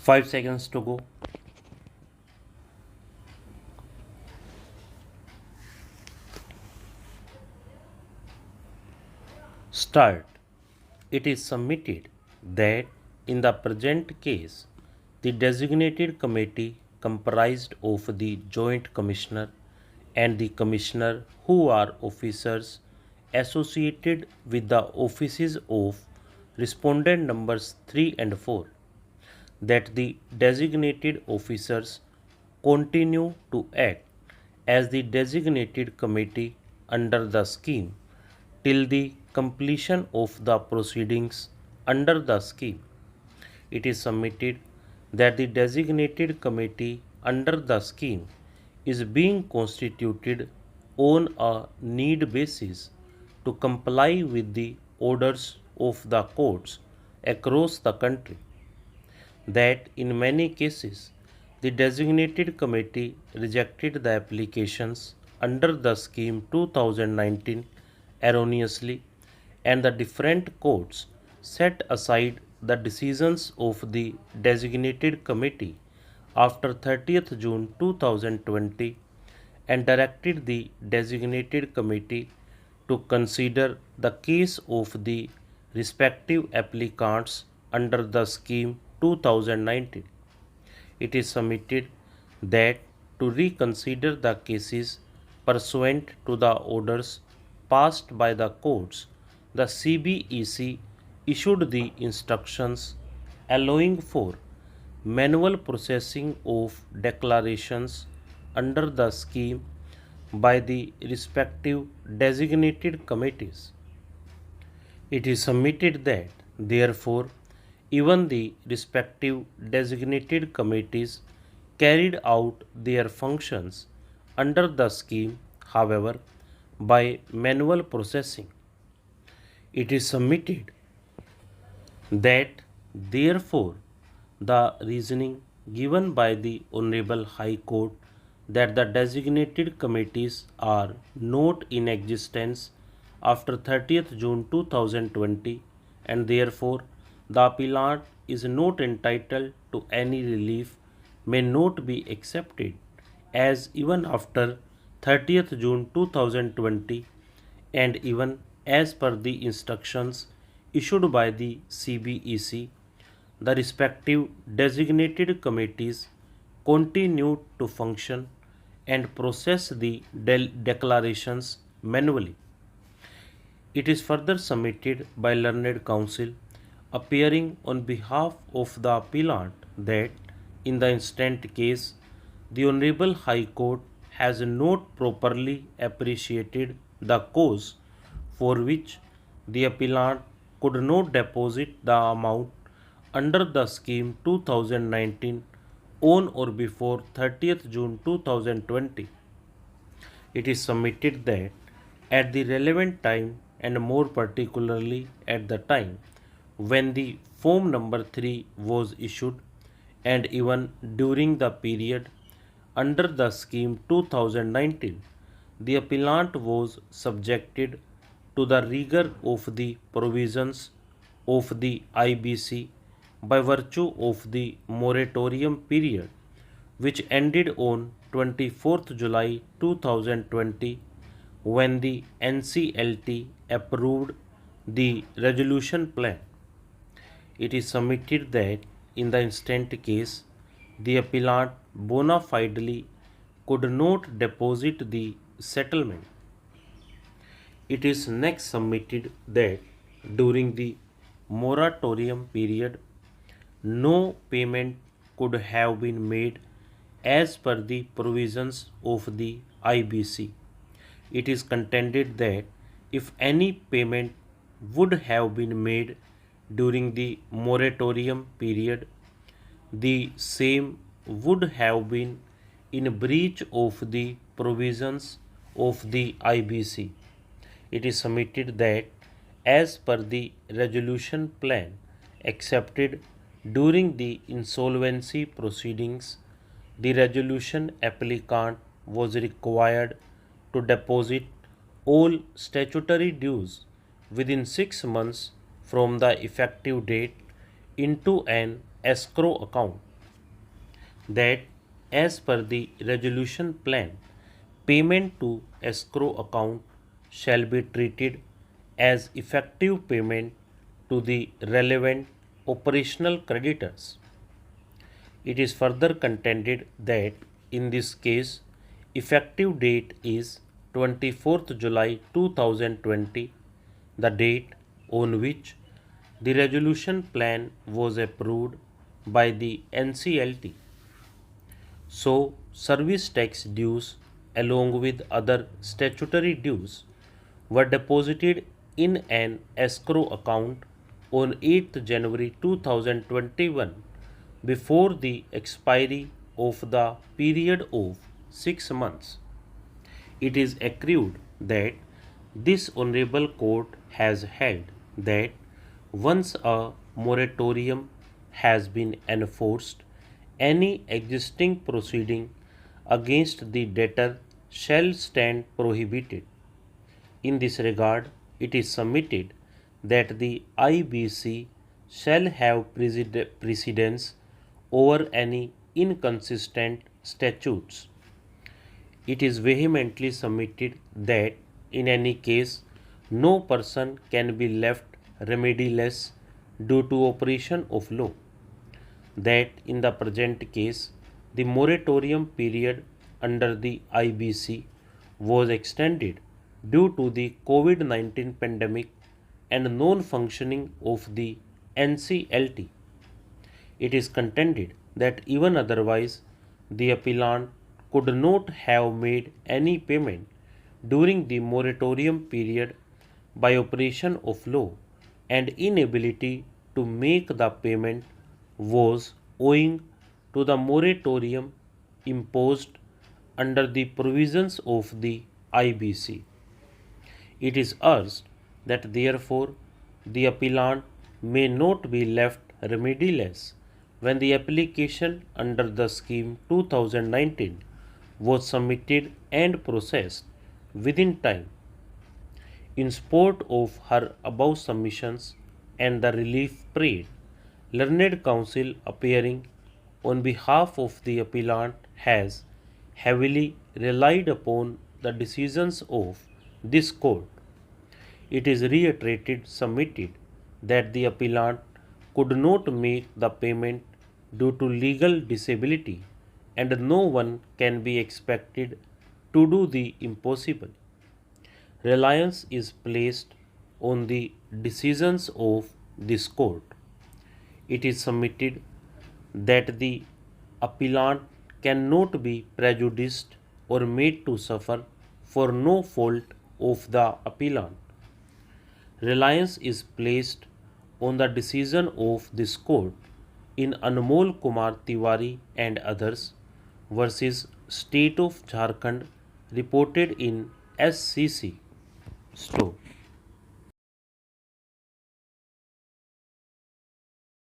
5 seconds to go. Start. It is submitted that in the present case, the designated committee comprised of the Joint Commissioner and the Commissioner who are officers associated with the offices of respondent numbers 3 and 4, that the designated officers continue to act as the designated committee under the scheme till the completion of the proceedings under the scheme. It is submitted that the designated committee under the scheme is being constituted on a need basis to comply with the orders of the courts across the country, that in many cases the designated committee rejected the applications under the scheme 2019 erroneously, and the different courts set aside the decisions of the designated committee after 30th June 2020 and directed the designated committee to consider the case of the respective applicants under the scheme 2019. It is submitted that to reconsider the cases pursuant to the orders passed by the courts, the CBEC issued the instructions allowing for manual processing of declarations under the scheme by the respective designated committees. It is submitted that, therefore, even the respective designated committees carried out their functions under the scheme, however, by manual processing. It is submitted that, therefore, the reasoning given by the Honorable High Court that the designated committees are not in existence after 30th June 2020 and therefore the appellant is not entitled to any relief may not be accepted, as even after 30th June 2020 and even as per the instructions issued by the CBEC, the respective designated committees continued to function and process the declarations manually. It is further submitted by learned counsel appearing on behalf of the appellant that in the instant case, the Honorable High Court has not properly appreciated the cause for which the appellant could not deposit the amount under the scheme 2019 on or before 30th June 2020. It is submitted that at the relevant time and more particularly at the time when the form number 3 was issued and even during the period under the scheme 2019, the appellant was subjected to the rigor of the provisions of the IBC by virtue of the moratorium period which ended on 24th July 2020 when the NCLT approved the resolution plan. It is submitted that in the instant case, the appellant bona fidely could not deposit the settlement. It is next submitted that during the moratorium period, no payment could have been made as per the provisions of the IBC. It is contended that if any payment would have been made during the moratorium period, the same would have been in breach of the provisions of the IBC. It is submitted that as per the resolution plan accepted during the insolvency proceedings, the resolution applicant was required to deposit all statutory dues within 6 months from the effective date into an escrow account. that as per the resolution plan, payment to escrow account shall be treated as effective payment to the relevant operational creditors. It is further contended that in this case, effective date is 24th July 2020, the date on which the resolution plan was approved by the NCLT. So, service tax dues along with other statutory dues were deposited in an escrow account on 8th January 2021 before the expiry of the period of 6 months. It is accrued that this Honorable Court has held that once a moratorium has been enforced, any existing proceeding against the debtor shall stand prohibited. In this regard, it is submitted that the IBC shall have precedence over any inconsistent statutes. It is vehemently submitted that in any case no person can be left remediless due to operation of law. That in the present case the moratorium period under the IBC was extended due to the COVID-19 pandemic and non-functioning of the NCLT. It is contended that even otherwise the appellant could not have made any payment during the moratorium period by operation of law, and inability to make the payment was owing to the moratorium imposed under the provisions of the IBC. It is urged that therefore the appellant may not be left remediless when the application under the scheme 2019 was submitted and processed within time. In support of her above submissions and the relief prayed, learned counsel appearing on behalf of the appellant has heavily relied upon the decisions of this court. It is reiterated submitted that the appellant could not make the payment due to legal disability, and no one can be expected to do the impossible. Reliance is placed on the decisions of this court. It is submitted that the appellant cannot be prejudiced or made to suffer for no fault of the appellant. Reliance is placed on the decision of this court in Anmol Kumar Tiwari and others versus State of Jharkhand reported in SCC. Stop.